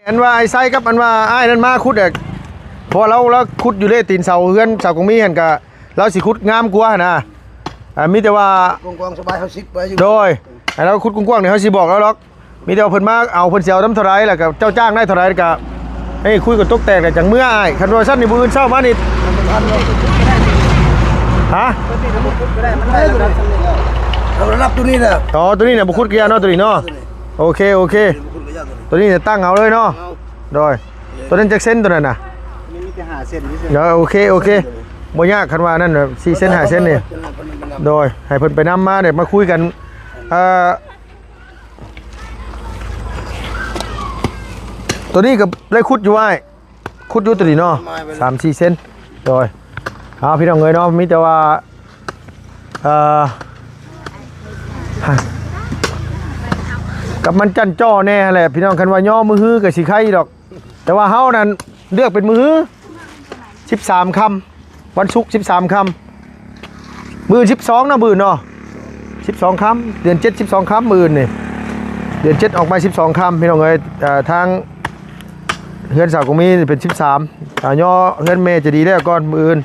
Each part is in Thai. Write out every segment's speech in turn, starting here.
อันว่าไอ้ไส้กับอันว่าไอ้นั่นมาขุดเด็กพอเราขุดอยู่เลยตีนเสาเฮือนเสากงมีเห็นกะเราสิขุดงามกว่านะมีแต่ว่าก ว้างๆสบายเขาซิกไปอยู่โดยไอ้เราขุดกว้างๆเนี่ยเขาสิบอกแล้วหรอกมีแต่ว่าเพิ่นมาเอาเพิ่นเสียวน้ำเท่าไรแหละกับเจ้าจ้างได้เท่าไรกะให้คุยกับตกแตกแต่จังเมื่อไอ้คันว่าสั้นนี่มื้ออื่นเช้ามานี่ฮะ เรารับตัวนี้นะ อ๋อตัวนี้เนี่ยบุคุดเกียร์เนาะตัวนี้เนาะโอเคตัวนี้เนี่ยตั้งเอาเลยเนาะโดยตัวนั้นจักเส้นตัวนั้นน่ะ มีแต่หาเส้นนี่ เดี๋ยวโอเคบ่ยากคันว่านั่นแบบ4เส้น5เส้นนี่โดยให้เพิ่นไปนำมาเดี๋ยวมาคุยกันตัวนี้กับได้ขุดอยู่ไว้ขุดอยู่ตัวนี้เนาะ3-4เส้นโดยเอาพี่น้องเอ้ยเนาะมีแต่ว่ากับมันจันจ้อแน่แหละพี่น้องคันว่าย่อมือฮื้อกับสิไข่ดอกแต่ว่าเฮานั้นเลือกเป็นมือฮื้อ13 คำวันศุกร์13 คำมื้อ12นะมื้อเนาะ12 คำเดือน7 12 คำมื้อนี่เดือน7ออกมา12 คำพี่น้องเอ้ยทางเฮือนสาวกงมีเป็น13ย่อเฮือนเมจะดีแล้วก่อนมื้ออื่น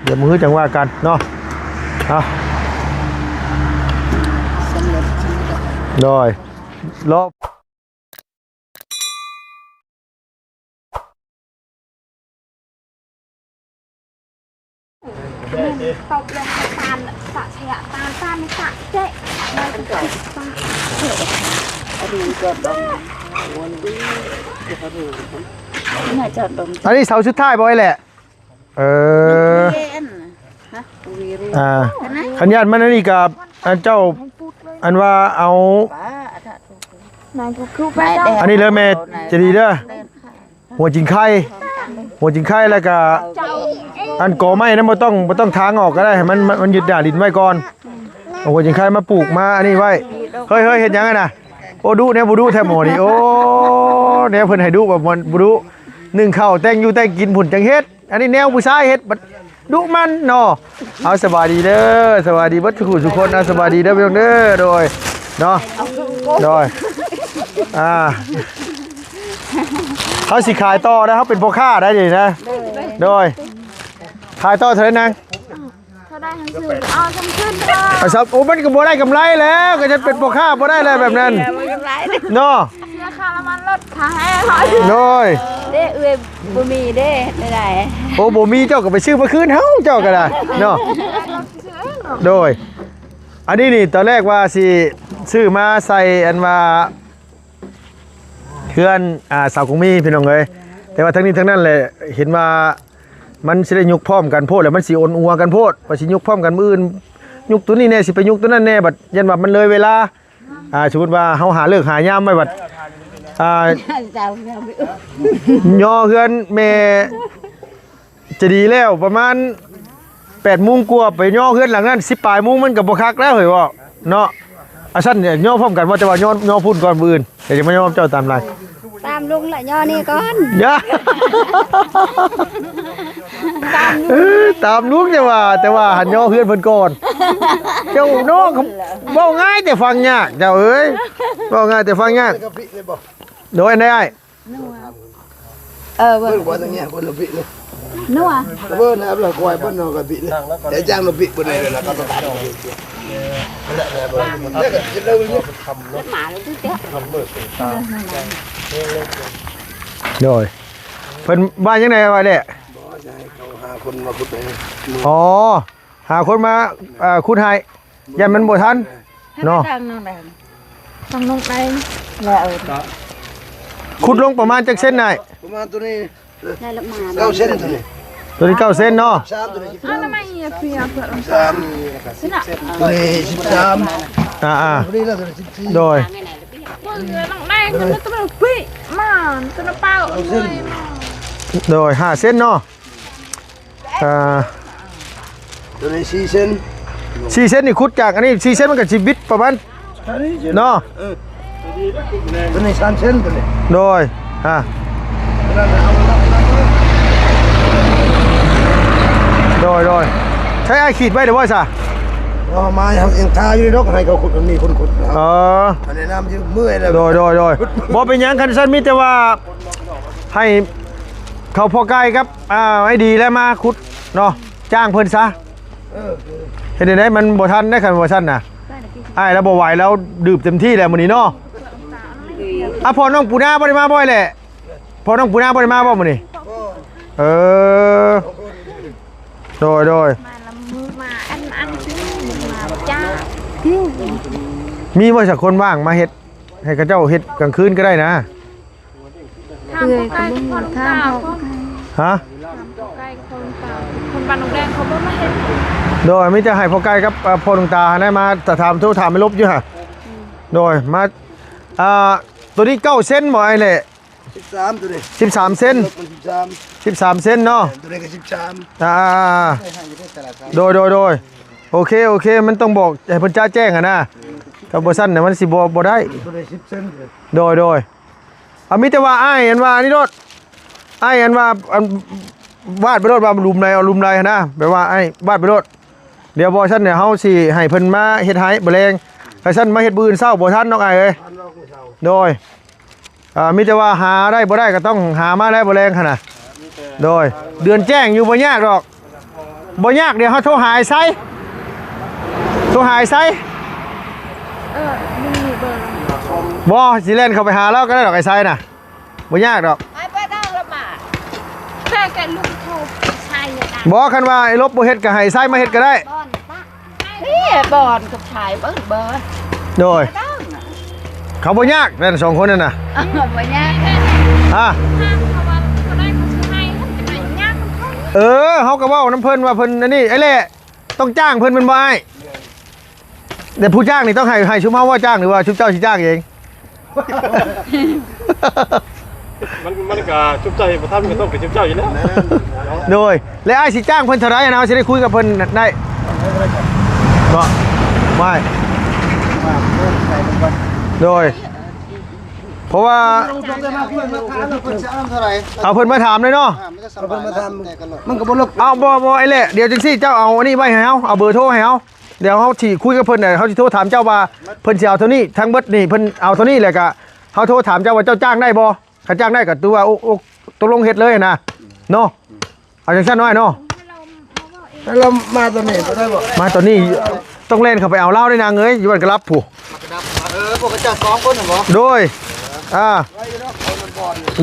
เดี๋ยวมือฮื้อจังว่ากันเนาะโดยรอบตบลงตาลสะเชียตาลตาลไม่สะเจ๊เลยก็ตาอันนี้เสาชุดท้ายบ่อยแหละขันยันมันนี่กับอันเจ้าอันว่าเอาอันนี้เลยแม่จะดีเด้อหัวจิงไข่แล้วก็อันก่อไม้นั้นไม่ต้องทางออกก็ได้ให้มันยึดด่าดินไว้ก่อนเอาหัวจิงไข่มาปลูกมาอันนี้ไว้เฮ้ยเห็นยังไงนะโอ้ดูเนี่ยบูดูแทบหมดนี่โอ้เนี่ยเพิ่นให้ดูแบบมันบูดูนึ่งข้าวแต่งอยู่แต่งกินผุนจังเฮ็ดอันนี้แนวผู้ชายเฮ็ดดุมันเนาะเอาสบายดีเด้อสบายดีเบิดทุกคนเอาสบายดีเด้อพี่น้องเด้อโดยเนาะโดยเขาสิขายต่อนะเขาเป็นพ่อค้าได้ดีนะโดยขายต่อเท่าไหร่นางเขาได้ทั้งสื่อเอาทั้งขึ้นเลย ครับโอ้มันก็บ่ได้กำไรแล้วก็จะเป็นพ่อค้าบ่ได้เลยแบบนั้นเนาะราคาละมันลดขายให้ โดยเด้เอ้ยบ่มีเด้ไม่ได้โอ้บ่มีเจ้าก็ไปซื้อมาคืนเฮาเจ้าก็ได้เนาะโดยอันนี้นี่ตอนแรกว่าสิซื้อมาใส่อันว่าเพื่อนสาวกงมีพี่น้องเอ้ยแต่ว่าทั้งนี้ทั้งนั้นแหละเห็นว่ามันสิได้ยุกพร้อมกันโพดแล้วมันสิอ่อนอัวกันโพดว่าสิยุกพร้อมกันมื้ออื่นยุกตัวนี้แน่สิไปยุกตัวนั้นแน่บัดยันว่ามันเลยเวลาสมมุติว่าเฮาหาเลิกหายามไว้บัดย่อเฮือนแม่จะดีแล้วประมาณ8 โมงกว่าไปย่อเฮือนหลังนั้น10 ปลายโมงมันก็บ่คักแล้วเฮ้ยว่าเนาะซั่นเนี่ยย่อพร้อมกันว่าแต่ว่าย่อพุ่นก่อนมื้ออื่นเดี๋ยวจะมาย่อเจ้าตามไรตามลุงละย่อนี่ก่อนตามลุงแต่ว่าหันย่อเพื่อนเพิ่นก่อนเจ้าน้องเว้าง่ายแต่ฟังยากเจ้าเอ้ยเว้าง่ายแต่ฟังยากโดยได้เบิ่งว่าตรงเนี้ยคนละบิเลยนัวเบิ่งนะครับเราควายบ้านนอกกับบิเลยแต่จ้างเราบิบ่ได้เลยล่ะก็ต้องตัดเนี่ยก็จะเร็วนี่ทำเนาะหมาเลยที่เจ๊ทำเบิดตาโดยเพิ่นบ้านยังไงไว้เด้บ่ใช่เขาหาคนมาขุดให้อ๋อหาคนมาขุดให้ยันมันบ่ทันเนาะต้องลงไปแล้วขุดลงประมาณจักเส้นได้ประมาณตัวนี้ได้ละมา9 เส้นตัวนี้ตัวนี้9 เส้นเนาะ3ตัวนี้แล้วไม่เพียเพิ่น3ตัวนี้13ตัวนี้แล้วตัวนี้14โดยน้องได้จะไม่ต้องพี่มันจะเป้าเลยโดย5 เส้นเนาะตัวนี้4 เส้น4 เส้นนี่ขุดจากอันนี้4 เส้นมันก็ชีวิตประมาณเนาะตัวนี้3 เส้นตัวนี้โดยโดยใช้ไอขีดไว้เดี๋ยวว่าซะ เอามายังทาอยู่ดอกให้เขาขุดมันมีคนขุด อันนี้น้ำอยู่เมื่อยแล้ว โดยบ่เป็นหยังคันซั่นมีแต่ว่าให้เขาพอใกล้ครับให้ดีแล้วมาขุดเนาะจ้างเพิ่นซะเฮ็ดได้มันบ่ทันได้คันบ่ทันน่ะอ้ายแล้วบ่ไหวแล้วดื่มเต็มที่แล้วมื้อนี้เนาะพอน้องปูนาบ่ได้มาบ่อยแหละพอน้องปูนาบ่ได้มาบ่มื้อนี้โดย มาละมือมาอันซื้อมาจ้า มีบ่สักคนว่างมาเฮ็ดให้กับเจ้าเฮ็ดกลางคืนก็ได้นะ ทำใกล้คนเก่า ฮะ ใกล้คนเก่าคนบ้านนกแดงเขาบ่มาเห็น โดยมิจะให้พ่อไก่กับพ่อดวงตาได้มาแต่ถามทุกถามไม่ลบอยู่ฮะโดยมาตัวนี้9เซนบ่ไอ้แหละ13ตัวนี้13เซน มัน13 13เซนเนาะ ตัวนี้ก็13โดยโอเคมันต้องบอกให้เพิ่นจ้าแจ้งนะถ้าบ่ซั่นเนี่ยมันสิบ่ได้ ตัวนี้10เซน โดยมีแต่ว่าอ้ายอันว่านี่โดดอ้ายอันว่าวาดไปโดดว่าลุมไรนะแบบว่าไอ้วาดไปโดดเดี๋ยวบ่ซั่นเนี่ยเฮาสิให้เพิ่นมาเฮ็ดให้บ่แรงให้ซั่นมาเฮ็ดบื้นเช้าบ่ทันน้องอ้ายเอ้ยโดยมีแต่ว่าหาได้บ่ได้ก็ต้องหามาได้บ่แรงหั่นน่ะโดยเดือนแจ้งอยู่บ่ยากดอกบ่ยากเดี๋ยวเฮาโทรหาไอ้ไสมีเบอร์ บ่สิเล่นเข้าไปหาเราก็ได้ดอกไอ้ไสน่ะบ่ยากดอก ไปได้ละบาทแค่แกลูกโทรใช่เลยนะ บ่คันว่าไอ้ลบบ่เฮ็ดก็ให้ไสมาเฮ็ดก็ได้ บอนปะนี่บอนกับชายเบอร์ โดยเขาบ่ยากนั่น2คนนั่นน่ะ บ่ยาก อ่ะ เขาว่าเขาได้เขาซื้อให้เป็นไรยากมันเขา เฮาก็เว้าน้ำเพิ่นว่าเพิ่นอันนี้ไอ้แหละต้องจ้างเพิ่นเป็นบ่อ้ายแต่ผู้จ้างนี่ต้องให้ชุมเฮาว่าจ้างหรือว่าชุมเจ้าสิจ้างเอง มันก็ชุบใจบ่ทันก็ต้องเป็นชุบเจ้าอยู่แล้ว โดยและอ้ายสิจ้างเพิ่นเท่าไหร่นะสิได้คุยกับเพิ่นได้บ่ไม่โดยเพราะว่าเอาเพิ่นมาถามเลยเนาะ มันก็บ่ลึก เอาบ่ไอ้แหละเดี๋ยวจังซี่เจ้าเอาอันนี้ไว้ให้เฮาเอาเบอร์โทรให้เฮาเดี๋ยวเฮาสิคุยกับเพิ่นน่ะเฮาสิโทรถามเจ้าว่าเพิ่นสิเอาเท่านี้ทั้งเบิดนี่เพิ่นเอาเท่านี้แหละก็เฮาโทรถามเจ้าว่าเจ้าจ้างได้บ่ถ้าจ้างได้ก็ตัวว่าตกลงเฮ็ดเลยนะเนาะเอาจังซั่นน้อยเนาะ แล้วเรามาตัวนี้ได้บ่ มาตอนนี้ต้องเล่นเข้าไปเอาเหล้าด้วยนางเอ้ยอยู่บ้านก็รับผู้ พวกกระจัด2คนน่ะบ่ โดย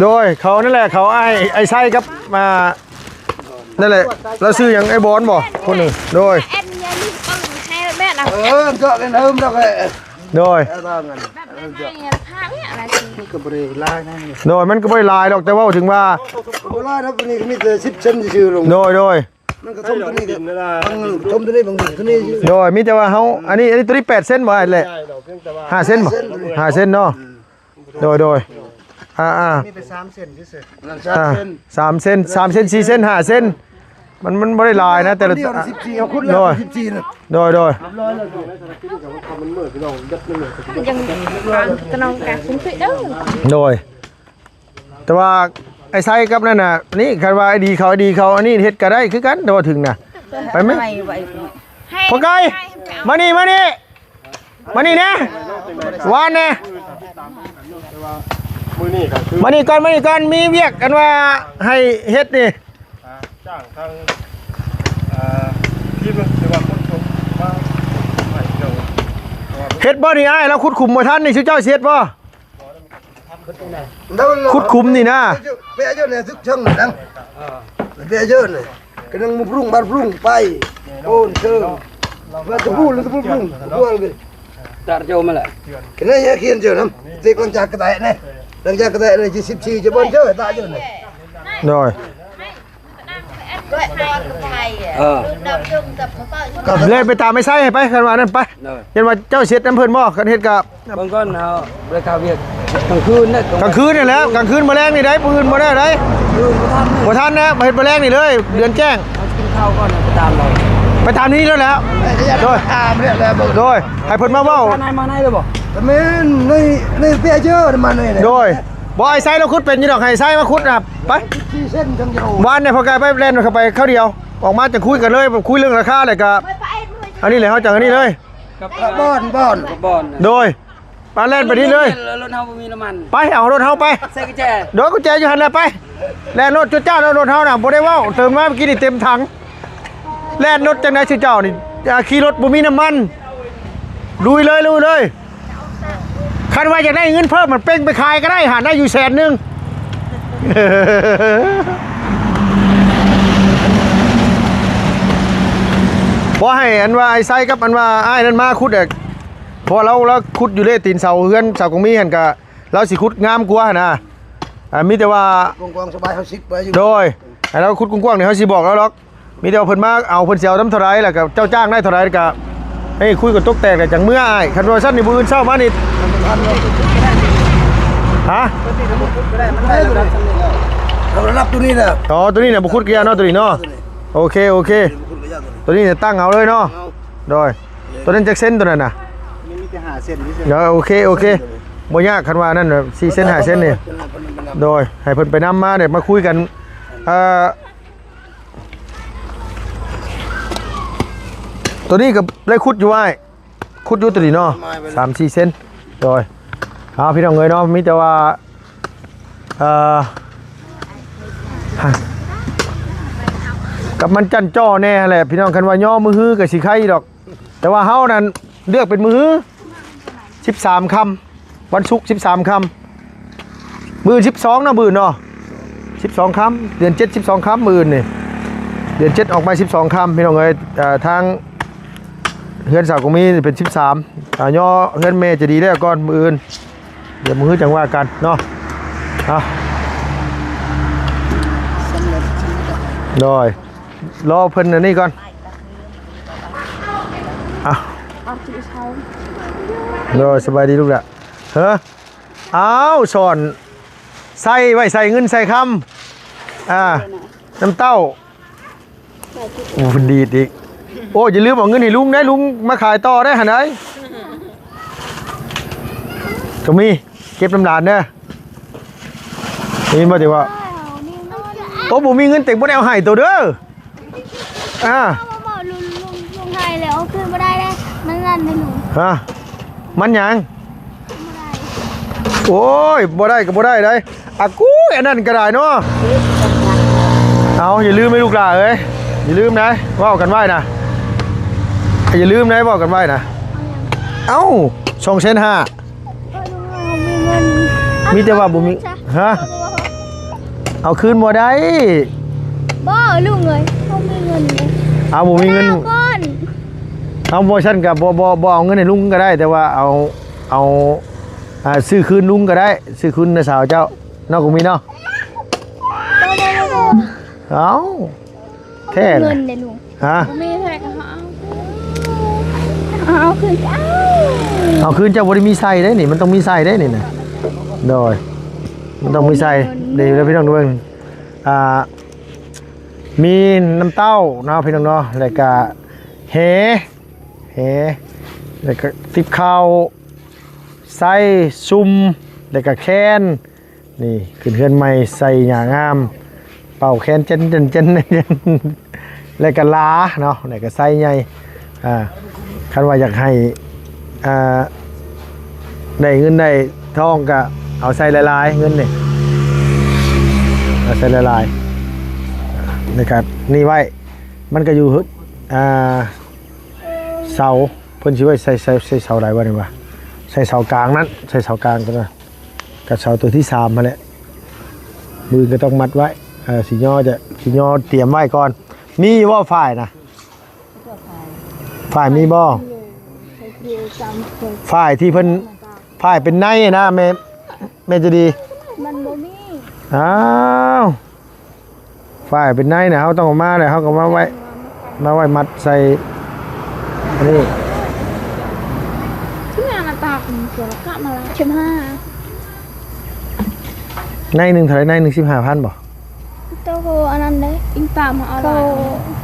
โดยเขานั่นแหละเขาไอ้ไส้ครับมานั่นแหละแล้วซื้ออย่างไอ้บอลบ่คนหนึ่งโดย แอนยาลีก็ให้แม่นะ เจาะกันดอก โดย แบบให้ผ้าเนี่ยอะไรสิ ก็บ่ได้ลายนั่น โดยมันก็ไม่ลายหรอกแต่ว่าถึงว่า บ่ลายนะตัวนี้ก็มีแต่10เซนซื่อลง โดย มันก็ทมตัวนี้ก็ทมตัวนี้บางตัวนี้ โดยมีแต่ว่าเขาอันนี้ตัวนี้8 เซนบ่ไอ้แหละ5 เซนบ่5 เซนเนาะโดยมีแต่3เซนซื่อ 3 เซน3 เซน4 เซน5 เซนมันไม่ได้ลายนะแต่ละ เดียว14เอาคุณแล้ว14น่ะ โดย ยังตนองการคุ้มฟิเด้อ โดยแต่ว่าไอ้ไส้กับนั่นน่ะนี่คันว่าไอ้ดีเขาอันนี้เฮ็ดก็ได้คือกันแต่ว่าถึงน่ะไปไหมพอไกลมานี่นะวานนะ มื้อนี้ก็คือ มานี่ก่อนมีเวียกกันว่าให้เฮ็ดนี่ จ้างทางที่มันสิว่าคนมาให้เจ้า เฮ็ดบ่นี่อ้ายแล้วขุดขุมบ่ทันนี่ชื่อเจ้าเฮ็ดบ่ขุดขุมนี่นะ เปียเยอะเนี่ยทึกช่างดังเปียเยอะเนี่ยกำลังมุพรุ่งบ้านพรุ่งไปโอนเชิงว่าจะพูดแล้วจะพูดพรุ่งพูดอะไรตัดโจมมาเลยกันนี่เขียนเจอน้ำตีกลางจากกระแตเนี่ยหลังจากกระแตเลยจะ14จะบนเจอตาเจอเนี่ย โดย ด้วยให้กับไทยดำยุ่งกับเขาก็ เล่นไปตามไอ้ไส้ให้ไปคันว่านั่นไปเห็นว่าเจ้าเฮ็ดน้ำเพิ่นบ่กันเฮ็ดกับ บางก้อนเอาราคาเวียดกลางคืนเนี่ย กลางคืนนี่แหล้วกลางคืนมื้อแรงนี่ได้ปืนบ่ได้ได้บ่ทันนะเฮ็ดมื้อแรงนี่เลยเดือนแจ้ง กินข้าวก่อนไปตามเรา ไปตามนี้แล้วโดย ตามเนี่ยแหละ โดยให้เพิ่นมาเว้า มาไหนเลยบ่แต่แม่ในเปียเยอะมาเนี่ย โดยบ่ไอ้ไส้เราขุดเป็นอยู่ดอกให้ไส้มาขุดนะครับไป 4เส้นจังเดียว วานเนี่ยพอกายไปเล่นเข้าไปเข้าเดียวออกมาจะคุยกันเลยคุยเรื่องราคาเลยกับ ไปมือจ อันนี้เลยเฮาจังอันนี้เลย บ่อน โดยปาแล่นไปนี่เลย รถเฮาบ่มีน้ำมัน ไปเอารถเฮาไป ใส่กุญแจ โดยกุญแจอยู่หั่นแหละไปแล่นรถจุดเจ้าแล้วรถเฮาน่ะบ่ได้เว้าเติมมาเมื่อกี้นี่เต็มถังแล่นรถจังได๋ชื่อเจ้านี่ขี่รถบ่มีน้ำมันลุยเลยคันว่าอยากได้เงินเพิ่มมันเป้งไปขายก็ได้หาได้อยู่แสนนึง บ่ให้อันว่าไอ้ไส้กับอันว่าอ้ายนั่นมาขุดอ่ะพอเราขุดอยู่เลยตีนเสาเฮือนเสากงมีหั่นก็เราสิขุดงามกว่าหั่นน่ะมีแต่ว่าก ว้างๆสบายเฮาซิกไปอยู่ โดยให้เราขุดกว้างๆนี่เฮาสิบอกแล้วหรอกมีแต่ว่าเพิ่นมาเอาเพิ่นสิเอานำเท่าไหร่แล้วก็เจ้าจ้างได้เท่าไหร่ก็ให้คุยกับตกแตกแต่จังเมื่ออ้ายคันว่าซั่นนี่มื้ออื่นเช้ามานี่ฮะ เรารับตัวนี้แหละ อ๋อตัวนี้เนี่ยบ่ขุดเกียร์เนาะตัวนี้เนาะโอเคตัวนี้เนี่ยตั้งเอาเลยเนาะโดยตัวนั้นจักเส้นตัวนั้นน่ะ มีแต่5เส้นนี่เส้น เดี๋ยวโอเคบ่ยากคันว่านั่นน่ะ4เส้น5เส้นนี่โดยให้เพิ่นไปนำมาเนี่ยมาคุยกันตัวนี้ก็ได้ขุดอยู่อ้ายขุดอยู่ตัวนี้เนาะ3-4เส้นโดยเอาพี่น้องเอ้ยเนาะมีแต่ว่ากับมันจั่นจ้อแน่แหละพี่น้องคันว่าย่อมือฮื้อกับสิไข่ดอกแต่ว่าเฮานั้นเลือกเป็นมือฮื้อ13 ค่ำวันศุกร์13 ค่ำมื้อ12นะมื้อเนาะ12 ค่ำเดือน7 12 ค่ำมื้อนี่เดือน7ออกมา12 ค่ำพี่น้องเอ้ยทางเฮือนสาวกงมีเป็น13ย่อเฮือนแม่จะดีได้ก่อนมื้ออื่นเดี๋ยวมื้อฮื้อจังว่ากันเนาะโดยรอเพิ่นอันนี้ก่อนอ่ะ เอาจีเช้า โดยสบายดีลูกละเฮ้ออ้าวสอนใส่ไว้ใส่เงินใส่คำน้ำเต้าโอ้ดีดอีกโอ้อย่าลืมเอาเงินให้ลุงได้ลุงมาขายต่อได้หันไหนก็มีเก็บน้ำหลานเด้อนี่มาดีว่าโอ้ผมมีเงินเต็มบ่ได้เอาให้ตัวเด้อบอกลุงไทยแล้วขึ้นมาได้เลยมันนั่นในหนู มันหยัง ไม่ได้ โอ้ยบ่ได้ก็บ่ได้ได้อากูอันนั้นก็ได้เนาะเอาอย่าลืมให้ลูกหลานเอ้ยอย่าลืมนะว่ากันไว้นะอย่าลืมนะบอกกันไว้นะเอ้า2,500,000มีเงิน มีแต่ว่าบ่มีฮะเอาคืนบ่ได้ บ่ลุงเลยเขามีเงินเลย เอาบ่มีเงิน ก้อน เอาบ่ชั้นกับบ่เอาเงินให้ลุงก็ได้ แต่ว่าเอาซื้อคืนลุงก็ได้ซื้อคืนนะสาวเจ้าเนาะกูมีเนาะเอาแท้ เงินเลยลุง ฮะ มีเท่าไหร่ก็เอาคืนเอาคืนเจ้าบ่ได้มีใส่ได้นี่มันต้องมีใส่ได้นี่นะโดยมันต้องมีใส่เดี๋ยวแล้วพี่น้องดูเบิ่งมีน้ำเต้าเนาะพี่น้องเนาะแล้วก็เฮแล้วก็ติบข้าวใส่ซุ่มแล้วก็แคนนี่ขึ้นเฮือนใหม่ใส่หญ้างามเป่าแคนเจนแล้วก็ลาเนาะแล้วก็ใส่ใหญ่คันว่าอยากให้ได้เงินได้ทองก็เอาใส่หลายๆเงินนี่เอาใส่หลายๆนะครับนี่ไว้มันก็อยู่เสาเพิ่นสิไว้ใส่เสาใดบ่นี่วะใส่เสากลางนั้นใส่เสากลางก็ได้กับเสาตัวที่3มาแหละมือก็ต้องมัดไว้สิย่อเตรียมไว้ก่อนมีบ่ฝ่ายนะฝ่ายมีบ่ฝ่ายที่เพิ่นฝ่ายเป็นในนะแม่จะดี มันบ่มี อ้าวฝ่ายเป็นในนะเขาต้องออกมาเลยเขาก็มาไว้มัดใส่อันนี้ ที่งานตาคุณเสือกะมาแล้ว15ในหนึ่งเท่าไรใน1 15,000บ่ โตโหอันนั้นเด้อิงตามมาเอาได้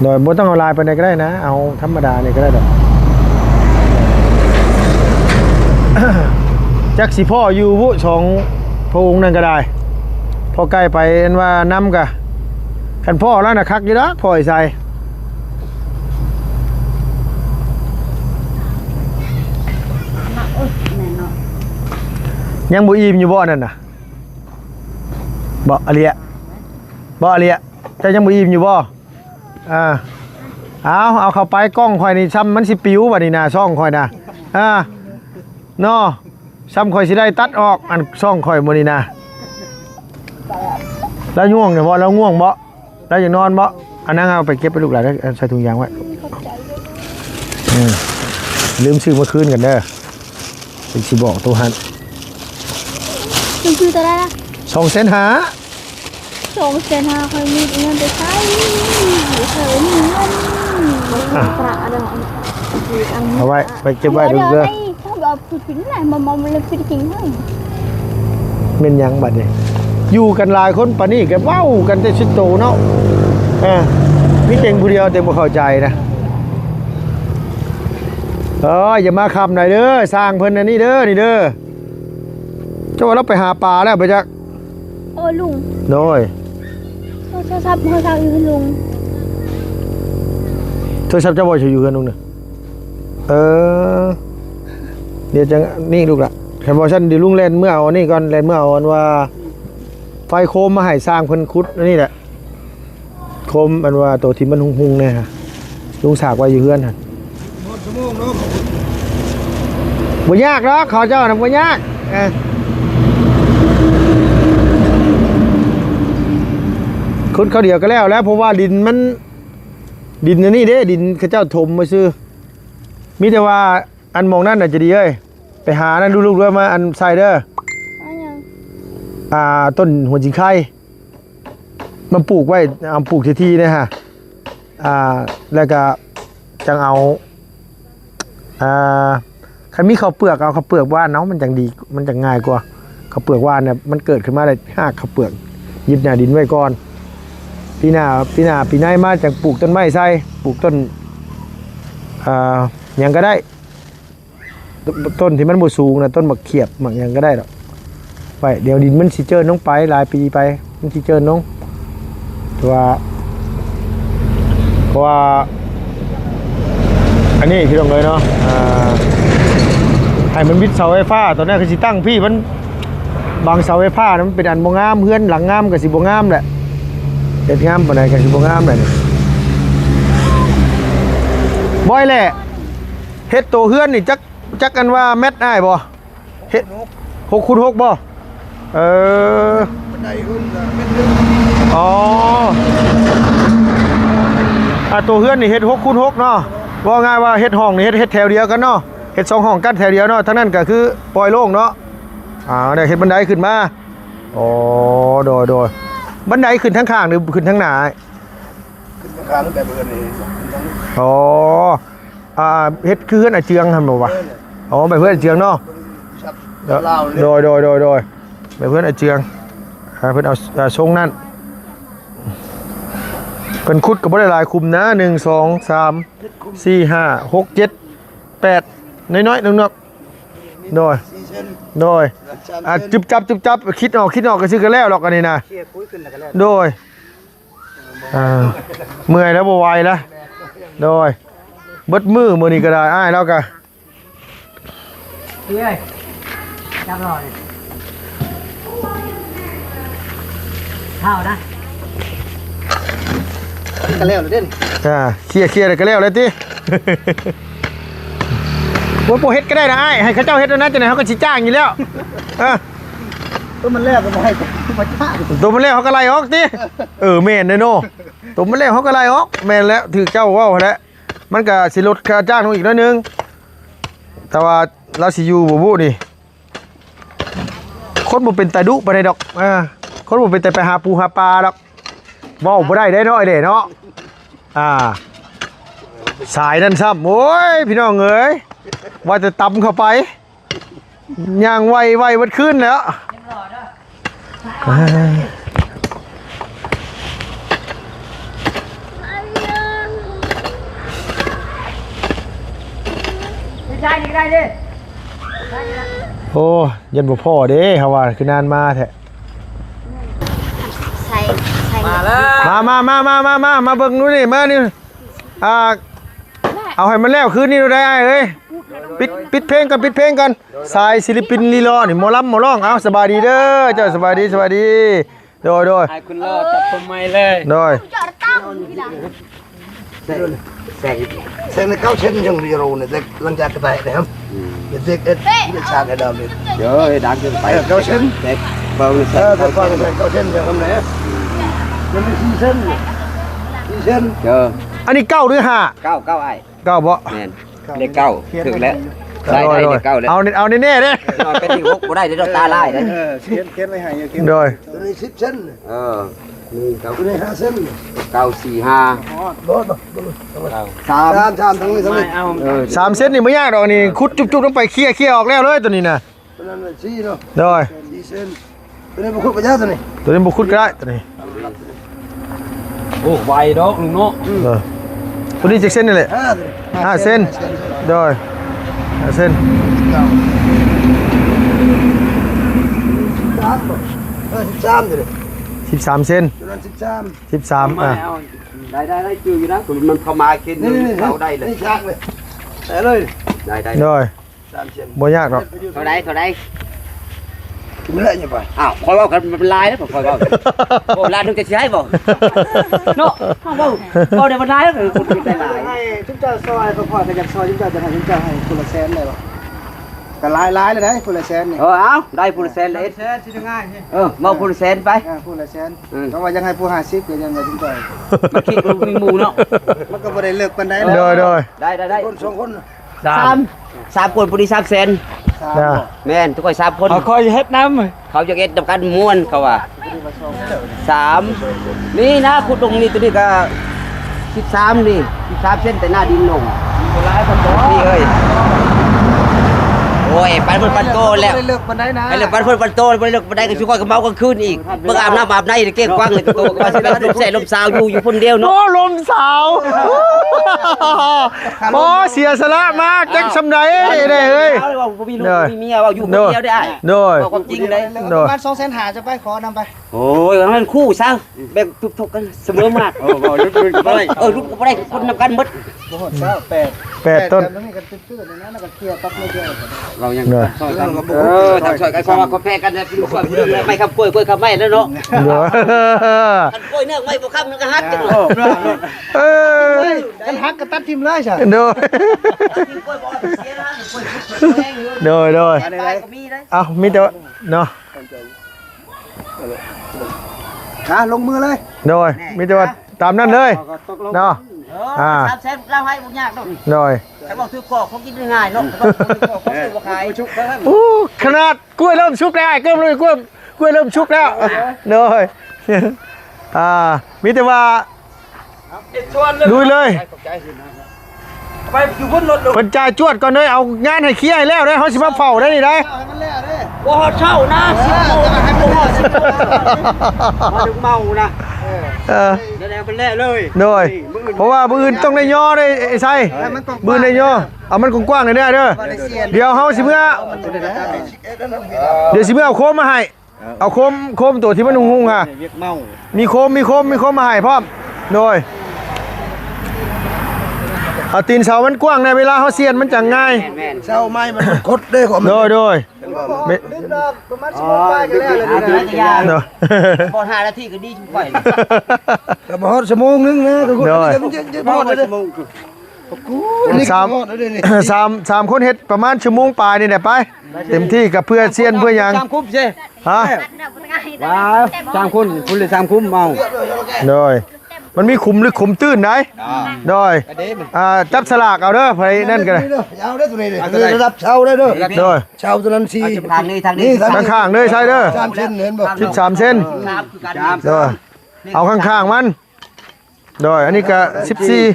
โดยบ่ต้องเอาลายไปไหนก็ได้นะเอาธรรมดาเลยก็ได้ดอกจักสิพ่ออยู่ผู้สองพระองค์นั่นก็ได้พอใกล้ไปเห็นว่านำกะคันพ่อแล้วนะคักอยู่นะพ่อไอ้ใส่ ยังบ่อิ่มอยู่บ่นั่นน่ะบ่อะเลียบ่อะเลียเจ้ายังบ่อิ่มอยู่บ่เอาเข้าไปกล้องข่อยนี่ซ้ำมันสิปิ้วบัดนี้นะช่องข่อยนะเนาะซ้ำข่อยสิได้ตัดออกอันช่องข่อยมื้อนี้นะแล้วง่วงเนี่ยบ่แล้วง่วงบ่แล้วอยากนอนบ่อันนั้นเอาไปเก็บไปลูกหลานใส่ถุงยางไว้ลืมซื้อเมื่อคืนกันเด้อเป็นสิบอกตัวหัน มันคือตัวได้ละ 2 เซนหา 2,500,000คอยมีเงินไปใช้เคยมีเงินกระดอง เอาไว้ไปเก็บไว้ดู เด้ เด้อ ถ้าแบบพูดถึงไหนมองเลยฟิตกิ้งให้ เม่นหยังบัดนี้อยู่กันหลายคนปานนี้ก็เว้ากันแต่ชิดโตเนาะมีเต็งผู้เดียวเต็งบ่เข้าใจนะอย่ามาคำหน่อยเด้อสร้างเพิ่นอันนี้เด้อนี่เด้อเจ้าว่าเราไปหาปลาแล้วไปจัก โอ้ลุง โดย เขาชอบอยู่ลุง โทรศัพท์เจ้าบ่อยู่กันลุงน่ะเดี๋ยวจังนี่ลูกล่ะแค่บ่ซั่นเดี๋ยวลุงเล่นเมื่อเอานี่ก่อนเล่นเมื่อเอาอันว่าไฟโคมมาให้สร้างเพิ่นขุดอันนี้แหละโคมอันว่าตัวที่มันหุงๆเนี่ยฮะลุงสากไว้อยู่เฮือนหั่นบ่ยากหรอกเขาเจ้าน่ะบ่ยากขุดเขาเดียวก็แล้วเพราะว่าดินอันนี้เด้ดินเขาเจ้าถมมาซื้อมีแต่ว่าอันมองนั่นน่ะจะดีเอ้ยไปหานั่นดูลูกด้วยมาอันใส่เด้อต้นหัวจิงไข่มันปลูกไว้เอาปลูกทีๆนะฮะแล้วก็จังเอาคันมีข้าวเปลือกเอาข้าวเปลือกว่านเนาะมันจังดีมันจังง่ายกว่าข้าวเปลือกว่านเนี่ยมันเกิดขึ้นมาได้หากข้าวเปลือกยึดหน้าดินไว้ก่อนปีหน้ามาจากปลูกต้นไม้ใส่ปลูกต้นยังก็ได้ต้นที่มันบ่สูงนะต้นมะเขียบมะยังก็ได้หรอกไปเดี๋ยวดินมันสิเจิญน้องไปหลายปีไปมันสิเจิญน้องเพราะว่าอันนี้พี่น้องเลยเนาะให้มันวิดเสาไฟฟ้าตอนนี้คือสิตั้งพี่มันบางเสาไฟฟ้ามันเป็นอันบ่งามเฮือนหลังงามกับสิบ่งามแหละเด็ดงามปานใดกับสิบ่งามแหละบ่อยแหละเฮ็ดโตเฮือนนี่จักกันว่าเม็ดได้บ่เฮ็ด6x6บ่บันไดขึ้นเม็ดนึงตัวเฮือนนี่เฮ็ด6x6เนาะว่าง่ายว่าเฮ็ดห้องนี่เฮ็ดแถวเดียวกันเนาะเฮ็ด2ห้องกันแถวเดียวเนาะทั้งนั้นก็คือปล่อยโล่งเนาะได้เฮ็ดบันไดขึ้นมาโดยบันไดขึ้นทั้งข้างหรือขึ้นทั้งหน้าขึ้นข้างแบบเบอร์นี่เฮ็ดคือเฮือนอาเจืองหั่นบ่วะแบบเฮือนอาเจืองเนาะโดยแบบเฮือนอาเจืองเพิ่นเอาทรงนั้นเพิ่นขุดก็บ่ได้หลายคุมนะ1 2 3 4 5 6 7 8น้อยๆนึกๆโดยจุบจับคิดออกก็ซื้อกันแล้วหรอกอันนี้นะโดยเมื่อยแล้วบ่ไหวแล้วโดยเบิดมือมื้อนี้ก็ได้อ้ายแล้วก็พี่เอ้ยจับรอดิเข้านะก็แล้วเลยเด่นเคลียร์เลยก็แล้วเลยติบ่เฮ็ดก็ได้นะอ้ายให้เขาเจ้าเฮ็ดนั้นจังได๋เฮาก็สิจ้างอยู่แล้วตัวมันแล้วก็บ่ให้มาจ้างตัวมันแล้วเฮาก็ไล่ออกติแม่นเด้อเนาะตัวมันแล้วเฮาก็ไล่ออกแม่นแล้วถือเจ้าเว้าแล้วมันก็สิลดค่าจ้างลงอีกน้อยนึงแต่ว่าเราสิอยู่บ่นี่คนบ่เป็นตาดุปานใดดอกคนบ่เป็นแต่ไปหาปูหาปลาดอกเว้าบ่ได้เด้เนาะไอ้เด้เนาะสายนั่นซ้ำโอ้ยพี่น้องเอ้ยว่าจะตำเข้าไปย่างไวมันขึ้นแล้วโอ้ยันบ่พ่อเด้เฮาว่าคือนานมาแท้ใส่มาแล้วมาเบิ่งนู่นนี่มานี่เอาให้มันแล้วคืนนี้ได้อ้ายเอ้ย ปิดเพลงกันสายศิลปินลีลอนี่หมอลำหมอร้องเอาสบายดีเด้อเจ้าสบายดีโดย ให้คุณรอจับผมไม่เลย โดย Xe này cao chân trong đi rồi này, lăn chạc cái tay này không? Cái dếc ít, cái chạc cái đầu này. Trời đáng chân phải Cao chân. đẹp bầu này Thật con này cao chân rồi hôm nay. Nó mới xì chân. Xì chân. chờ อันนี้เก้าหรือห้า cao cao ai เก้าบ่ nè để cao thử lẽ โด đây ย đây โดย để cao đấy เอาแน่ๆเด้ nó cái gì hút của đây để nó ta lại đấy Khiến này hay khiến. โดย Cái này xếp chân. cao Cái này hạ chân. cao xì ha Đó, đó. sao Sam thằng này thằng này. 3 เซนนี่ไม่ยากดอกนี่ขุดจุบๆลงไปเคลียร์ออกแล้วเลยตัวนี้น่ะ Cái này là xì đâu. โดย Xì chân. Cái này một khúc vào giá rồi này. ตัวนี้บ่ขุดก็ได้ตัวนี้ ô vay đó luôn nó เออตัวนี้จักเส้นนี่แหละ 5 เซนโดย5 เซน Sam rồi này. 13 เซน Cho nên xếp sam. 13อ่ะ đây đây đây chưa gì đó tụi mình không ai kia Đây này này. đâu đây Đây này chạc này. Để đây. đây đây โดย Sam chân. บ่ยากดอก thôi đây Cũng lại như vậy. khỏi bao cái like đó khỏi bao ô like đừng cái trái vào nó không bao bao để mà like đó rồi cũng cái lại ให้chúng ta soiพอๆกันจากซอยchúng taจะให้chúng taให้คนละแสนเลยบ่ก็หลายๆเลยได้คนละแสนนี่ áo đây phụ sen lấy แสนสิได้ง่ายใช่ mau phụ sen phải คนละแสนก็ว่ายังให้ผู้50ก็ยังว่าchúng ta mà khi cũng mù nó มันก็บ่ได้เลิกปานใด โดย đây đây đây คนสองคน sam quân phụ đi sam sen จ้า men tôi coi sam quân coi hết năm rồi เขาจะเก็ตทำการม้วนเขาว่า3นี่นะขุดตรงนี้ตัวนี้ก็13นี่13เส้นแต่หน้าดินลงนี่เอ้ยโอ้ยปันเพิ่นปันโตแล้ว บ่ได้เลิกปานใดนะ ไอ้เรื่องปันเพิ่นปันโตบ่ได้เลิกบ่ได้ก็สิค่อยก็เมากลางคืนอีกเบิ่งอาบน้ำอาบในนี่เก้งกว้างเลยตัวก็ว่าสิลมแสลมสาวอยู่คนเดียว โอ้ เนาะ ลมสาวโอ้เสียสละมากจักสำใดได้เอ้ย เอาเลยว่าบ่มีลูกบ่มีเมียว่าอยู่คนเดียวได้ โดย เอาความจริงเลย โดย ประมาณ2,500,000จะไปขอนำไป โอ้ยมันคู่ซะแบบทุกๆกันเสมอมากลูกบ่ได้คนนำกันหมด บ่ฮอด28 8 ต้น นี่ก็ตื้อๆนั่นก็เคลียร์ปั๊บไม่เจอ เรายัง โดย ซอยกันก็บ่ ทำช่วยกันความว่าคนแพ้กันเนี่ยเป็นคนไม่ครับกล้วยครับไม่แล้วเนาะ โดย กันกล้วยเนื้อไม่บ่ครับมันก็ฮัดกัน เออ กันหักก็ตัดทิ่มเลยใช่ โดย กล้วยบ่เสียนะกล้วยแพงอยู่ โดย ตายก็มีได้ เอามีแต่ว่าเนาะ ลงมือเลย โดยมีแต่ว่าตามนั้นเลยเนาะ 3แสนเราให้บ่ยากดอก โดย แต่บอกซื้อของเขากินง่ายเนาะเขาซื้อบ่ขาย อู้ขนาดกล้วยเริ่มชุบแล้วกล้วยเริ่มชุบแล้วโดยมีแต่ว่าลุยเลย ไปอยู่บนรถ เพิ่นจ่ายจวดก่อนเลยเอางานให้เคลียร์ให้แล้วได้เฮาสิมาเฝ้าได้นี่ได้ ให้มันแล้วเด้ บ่ฮอดเช้านะ10โมงบ่ฮอด10โมงมาถึงเมานะ เออ เดี๋ยวๆเป็นแล่เลย โดยเพราะว่ามื้ออื่นต้องได้ย่อได้ไอ้ไสมื้อได้ย่อเอามันกว้างๆหน่อยเด้อเดี๋ยวเฮาสิเมื่อเอาโคมมาให้เอาโคมตัวที่มันหุงๆอ่ะ เวียกเมา มีโคมมาให้พร้อมโดยเอาตีนเสามันกว้างในเวลาเขาเสียนมันจังง่าย แม่น เช้าไม้มันคดได้ของมัน โดยไม่ ประมาณชั่วโมงไปก็แล้วเลย ๆ นะ โดย บ่5นาทีก็ดีจุ่มไป แต่บ่ฮอดชั่วโมงนึงนะทุกคนจะบ่ฮอดเลย สามคนเฮ็ดประมาณชั่วโมงปลายนี่แหละไป เต็มที่กับเพื่อเสียนเพื่อหยัง 3คุ้มสิ ฮะ ว้า3คนคุณเลย3คุ้มเมา โดยมันมีขุมลึกขุมตื้นไหนโดยจับสลากเอาเด้อไปนั่นกันเลย ยาวได้ตัวนี้เลยระดับเช้าได้เด้อ โดย เช้าตัวนั้น4 ทางนี้ ข้างๆเลยใช่เด้อ 3เส้นเห็นบ่ 13 เส้น คือกัน โดยเอาข้างๆมันโดยอันนี้ก็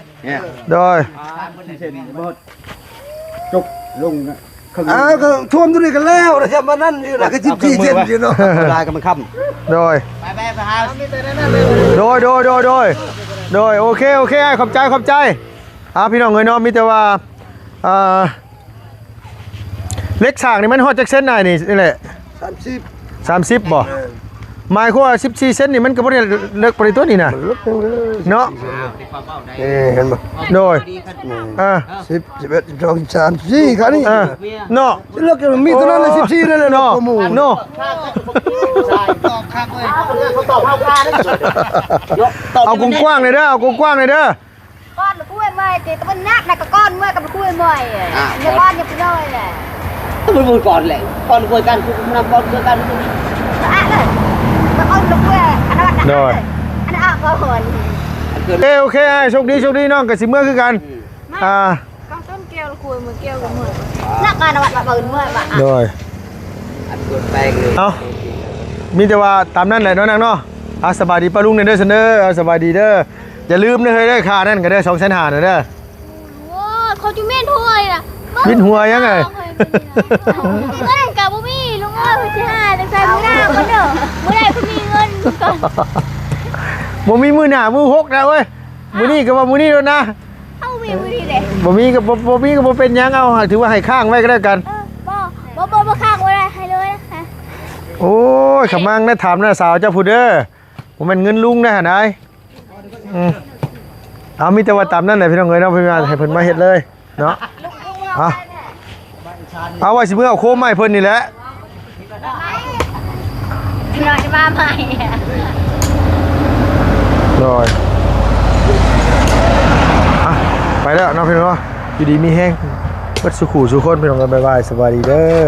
14โดย ก็ท่วมตัวนี้กันแล้วนะมานั่นอยู่นะก็14เส้นอยู่เนาะ ลายกันมันค่ำ โดย ไปหา โดยโอเคขอบใจพี่น้องเอ้ยเนาะมีแต่ว่าเล็กฉากนี่มันฮอดจักเส้นได้นี่แหละ 30 30บ่ หมายความว่า14เซนนี่มันก็บ่ได้เลิกไปตัวนี้น่ะ ลึกจังเลย เนาะ เห็นบ่ โดยอ่า 10 11 12 13 14คันนี่ เนาะ เลือกกันมีตัวนั้นเลย14นั่นแหละ เนาะ หมู่ เนาะ เขาตอบเข้าค่าได้เอากว้างๆเลยเด้อเอากว้างๆเลยเด้อ con là cuối mày thì tao bên nát này có con mày cầm cuối mày nhà con nhập nơi này ต้องพูดก่อนแหละก่อนคุยกันคุณนำก่อนคุยกัน à này mà con là cuối anh nó bắt Rồi. anh nó có hồn โอเคโชคดีน้องก็สิเมื่อคือกันอ่า con tôm kêu là cuối mà kêu của mày nát con nó bắt bẩn mày mà โดย อันเกิดแปลงเลย เอามีแต่ว่าตามนั้นแหละเนาะนางเนาะสบายดีป้าลุงเด้อเสนอสบายดีเด้ออย่าลืมเด้อเฮ้ยเด้อค่านั่นก็เด้อ2,500เด้อ wowเขาจะเม่นถ้วยน่ะ มิดหัวยังไง เงินกับบ่มีลุงเอ้ยพี่ห้าจังไสมื้อหน้าคนเด้อมื้อใดคุณมีเงินก่อน บ่มีมือหน้ามือหกนะเว้ยมื้อนี้ก็ว่ามื้อนี้แล้วนะ เฮามีมื้อนี้เด้ บ่มีก็บ่เป็นหยังเอาถือว่าให้ข้างไว้ก็แล้วกัน บ่ข้างไว้ให้เลยนะคะ โอ้ยขมังนะถามนะสาวเจ้าผู้เด้อบ่แม่นเงินลุงนะหั่นได้เอามีแต่ว่าตามนั้นแหละพี่น้องเอ้ยเนาะเพิ่นว่าให้เพิ่นมาเฮ็ดเลยเนาะเอาไว้สิมื้อเอาโคมมาให้เพิ่นนี่แหละ หน่อยมาใหม่ ลอยไปแล้วน้องพี่น้องอยู่ดีมีแห้งเบิดสุขุสุคนพี่น้องกันบ๊ายบายสวัสดีเด้อ